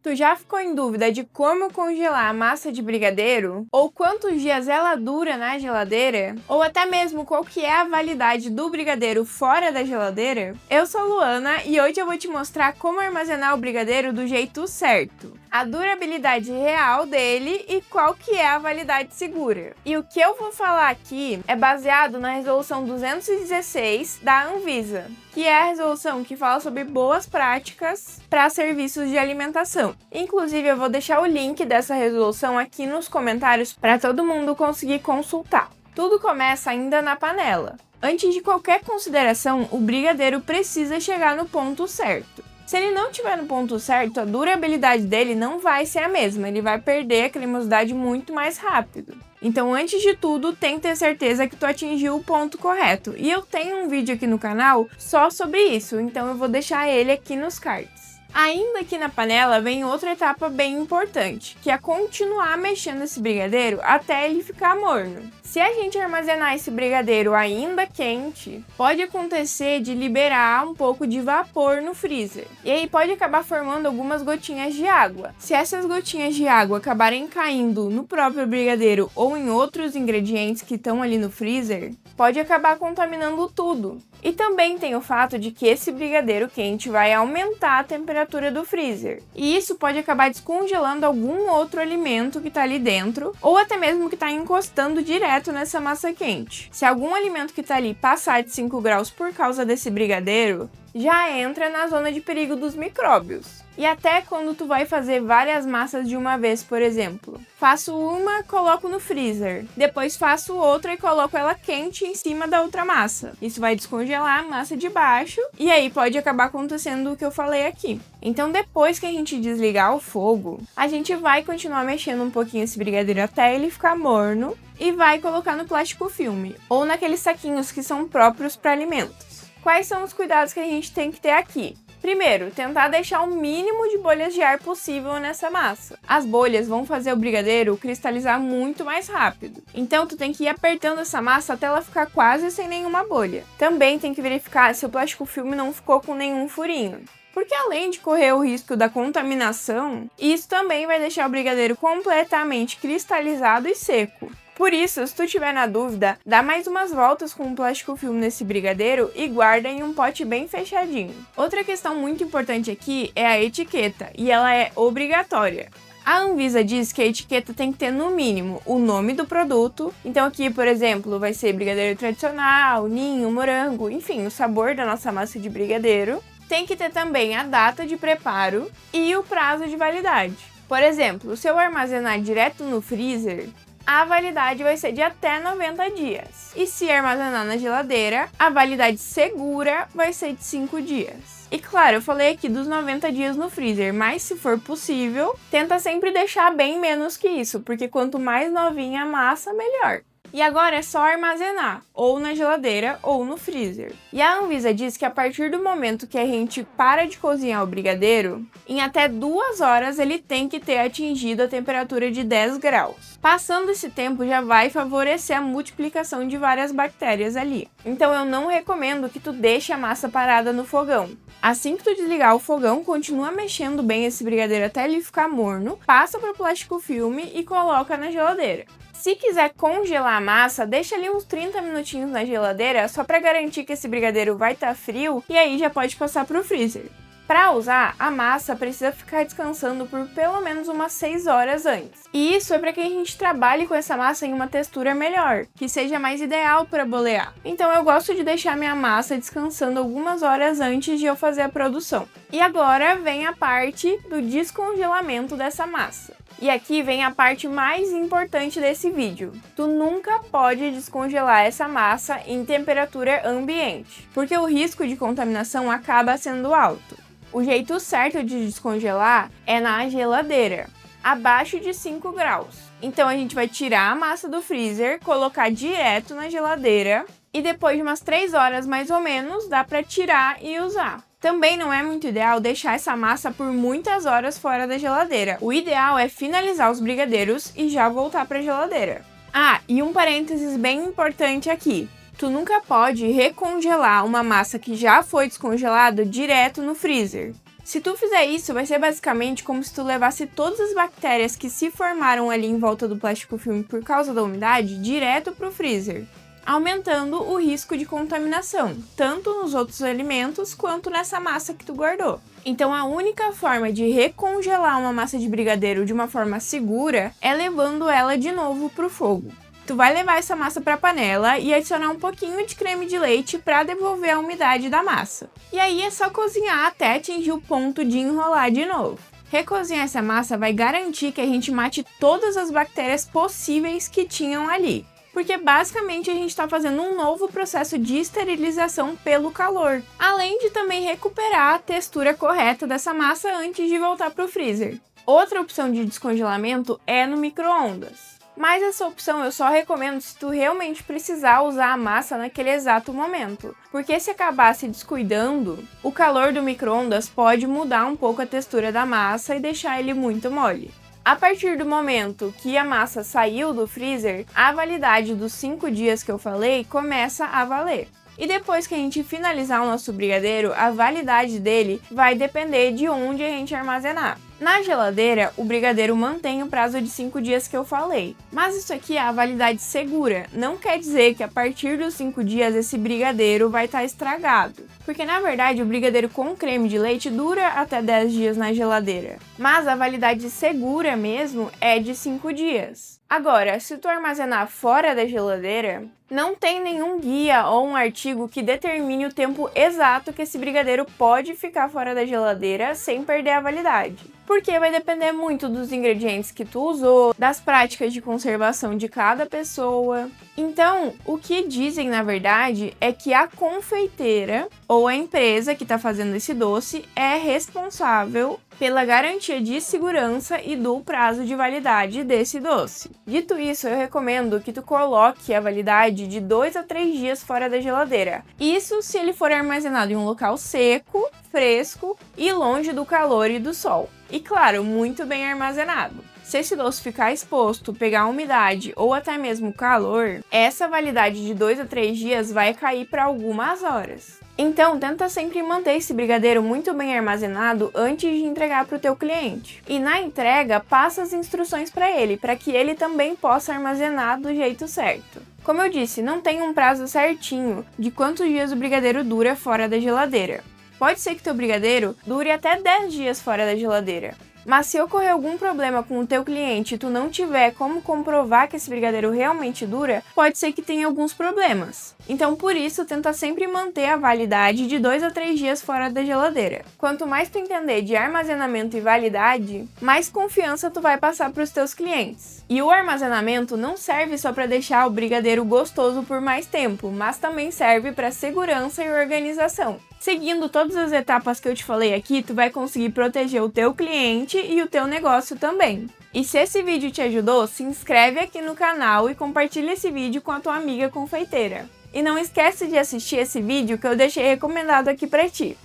Tu já ficou em dúvida de como congelar a massa de brigadeiro? Ou quantos dias ela dura na geladeira? Ou até mesmo qual que é a validade do brigadeiro fora da geladeira? Eu sou a Luana e hoje eu vou te mostrar como armazenar o brigadeiro do jeito certo, a durabilidade real dele e qual que é a validade segura. E o que eu vou falar aqui é baseado na resolução 216 da Anvisa, que é a resolução que fala sobre boas práticas para serviços de alimentação. Inclusive, eu vou deixar o link dessa resolução aqui nos comentários para todo mundo conseguir consultar. Tudo começa ainda na panela. Antes de qualquer consideração, o brigadeiro precisa chegar no ponto certo. Se ele não estiver no ponto certo, a durabilidade dele não vai ser a mesma, ele vai perder a cremosidade muito mais rápido. Então, antes de tudo, tem que ter certeza que tu atingiu o ponto correto. E eu tenho um vídeo aqui no canal só sobre isso, então eu vou deixar ele aqui nos cards. Ainda aqui na panela vem outra etapa bem importante, que é continuar mexendo esse brigadeiro até ele ficar morno. Se a gente armazenar esse brigadeiro ainda quente, pode acontecer de liberar um pouco de vapor no freezer. E aí pode acabar formando algumas gotinhas de água. Se essas gotinhas de água acabarem caindo no próprio brigadeiro ou em outros ingredientes que estão ali no freezer, pode acabar contaminando tudo. E também tem o fato de que esse brigadeiro quente vai aumentar a temperatura do freezer. E isso pode acabar descongelando algum outro alimento que está ali dentro, ou até mesmo que está encostando direto nessa massa quente. Se algum alimento que está ali passar de 5 graus por causa desse brigadeiro, já entra na zona de perigo dos micróbios. E até quando tu vai fazer várias massas de uma vez, por exemplo. Faço uma, coloco no freezer. Depois faço outra e coloco ela quente em cima da outra massa. Isso vai descongelar a massa de baixo e aí pode acabar acontecendo o que eu falei aqui. Então depois que a gente desligar o fogo, a gente vai continuar mexendo um pouquinho esse brigadeiro até ele ficar morno e vai colocar no plástico filme ou naqueles saquinhos que são próprios para alimentos. Quais são os cuidados que a gente tem que ter aqui? Primeiro, tentar deixar o mínimo de bolhas de ar possível nessa massa. As bolhas vão fazer o brigadeiro cristalizar muito mais rápido. Então, tu tem que ir apertando essa massa até ela ficar quase sem nenhuma bolha. Também tem que verificar se o plástico filme não ficou com nenhum furinho. Porque além de correr o risco da contaminação, isso também vai deixar o brigadeiro completamente cristalizado e seco. Por isso, se tu tiver na dúvida, dá mais umas voltas com o plástico filme nesse brigadeiro e guarda em um pote bem fechadinho. Outra questão muito importante aqui é a etiqueta, e ela é obrigatória. A Anvisa diz que a etiqueta tem que ter no mínimo o nome do produto, então aqui, por exemplo, vai ser brigadeiro tradicional, ninho, morango, enfim, o sabor da nossa massa de brigadeiro. Tem que ter também a data de preparo e o prazo de validade. Por exemplo, se eu armazenar direto no freezer, a validade vai ser de até 90 dias. E se armazenar na geladeira, a validade segura vai ser de 5 dias. E claro, eu falei aqui dos 90 dias no freezer, mas se for possível, tenta sempre deixar bem menos que isso, porque quanto mais novinha a massa, melhor. E agora é só armazenar, ou na geladeira ou no freezer. E a Anvisa diz que a partir do momento que a gente para de cozinhar o brigadeiro, em até 2 horas ele tem que ter atingido a temperatura de 10 graus. Passando esse tempo já vai favorecer a multiplicação de várias bactérias ali. Então eu não recomendo que tu deixe a massa parada no fogão. Assim que tu desligar o fogão, continua mexendo bem esse brigadeiro até ele ficar morno, passa para o plástico filme e coloca na geladeira. Se quiser congelar a massa, deixa ali uns 30 minutinhos na geladeira, só para garantir que esse brigadeiro vai estar frio e aí já pode passar para o freezer. Para usar, a massa precisa ficar descansando por pelo menos umas 6 horas antes. E isso é para que a gente trabalhe com essa massa em uma textura melhor, que seja mais ideal para bolear. Então eu gosto de deixar minha massa descansando algumas horas antes de eu fazer a produção. E agora vem a parte do descongelamento dessa massa. E aqui vem a parte mais importante desse vídeo. Tu nunca pode descongelar essa massa em temperatura ambiente, porque o risco de contaminação acaba sendo alto. O jeito certo de descongelar é na geladeira, abaixo de 5 graus. Então a gente vai tirar a massa do freezer, colocar direto na geladeira e depois de umas 3 horas mais ou menos dá para tirar e usar. Também não é muito ideal deixar essa massa por muitas horas fora da geladeira. O ideal é finalizar os brigadeiros e já voltar para a geladeira. Ah, e um parênteses bem importante aqui. Tu nunca pode recongelar uma massa que já foi descongelada direto no freezer. Se tu fizer isso, vai ser basicamente como se tu levasse todas as bactérias que se formaram ali em volta do plástico filme por causa da umidade direto pro freezer, aumentando o risco de contaminação, tanto nos outros alimentos quanto nessa massa que tu guardou. Então a única forma de recongelar uma massa de brigadeiro de uma forma segura é levando ela de novo pro fogo. Tu vai levar essa massa para a panela e adicionar um pouquinho de creme de leite para devolver a umidade da massa. E aí é só cozinhar até atingir o ponto de enrolar de novo. Recozinhar essa massa vai garantir que a gente mate todas as bactérias possíveis que tinham ali. Porque basicamente a gente está fazendo um novo processo de esterilização pelo calor, além de também recuperar a textura correta dessa massa antes de voltar para o freezer. Outra opção de descongelamento é no micro-ondas. Mas essa opção eu só recomendo se tu realmente precisar usar a massa naquele exato momento, porque se acabar se descuidando, o calor do micro-ondas pode mudar um pouco a textura da massa e deixar ele muito mole. A partir do momento que a massa saiu do freezer, a validade dos 5 dias que eu falei começa a valer. E depois que a gente finalizar o nosso brigadeiro, a validade dele vai depender de onde a gente armazenar. Na geladeira, o brigadeiro mantém o prazo de 5 dias que eu falei, mas isso aqui é a validade segura, não quer dizer que a partir dos 5 dias esse brigadeiro vai estar estragado, porque na verdade o brigadeiro com creme de leite dura até 10 dias na geladeira, mas a validade segura mesmo é de 5 dias. Agora, se tu armazenar fora da geladeira, não tem nenhum guia ou um artigo que determine o tempo exato que esse brigadeiro pode ficar fora da geladeira sem perder a validade. Porque vai depender muito dos ingredientes que tu usou, das práticas de conservação de cada pessoa. Então, o que dizem na verdade é que a confeiteira ou a empresa que está fazendo esse doce é responsável pela garantia de segurança e do prazo de validade desse doce. Dito isso, eu recomendo que tu coloque a validade de 2 a 3 dias fora da geladeira. Isso se ele for armazenado em um local seco, fresco e longe do calor e do sol. E claro, muito bem armazenado. Se esse doce ficar exposto, pegar umidade ou até mesmo calor, essa validade de 2 a 3 dias vai cair para algumas horas. Então, tenta sempre manter esse brigadeiro muito bem armazenado antes de entregar para o teu cliente. E na entrega, passa as instruções para ele, para que ele também possa armazenar do jeito certo. Como eu disse, não tem um prazo certinho de quantos dias o brigadeiro dura fora da geladeira. Pode ser que teu brigadeiro dure até 10 dias fora da geladeira. Mas se ocorrer algum problema com o teu cliente e tu não tiver como comprovar que esse brigadeiro realmente dura, pode ser que tenha alguns problemas. Então por isso tenta sempre manter a validade de 2 a 3 dias fora da geladeira. Quanto mais tu entender de armazenamento e validade, mais confiança tu vai passar para os teus clientes. E o armazenamento não serve só para deixar o brigadeiro gostoso por mais tempo, mas também serve para segurança e organização. Seguindo todas as etapas que eu te falei aqui, tu vai conseguir proteger o teu cliente e o teu negócio também. E se esse vídeo te ajudou, se inscreve aqui no canal e compartilha esse vídeo com a tua amiga confeiteira. E não esquece de assistir esse vídeo que eu deixei recomendado aqui pra ti.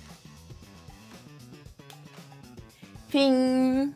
Fim!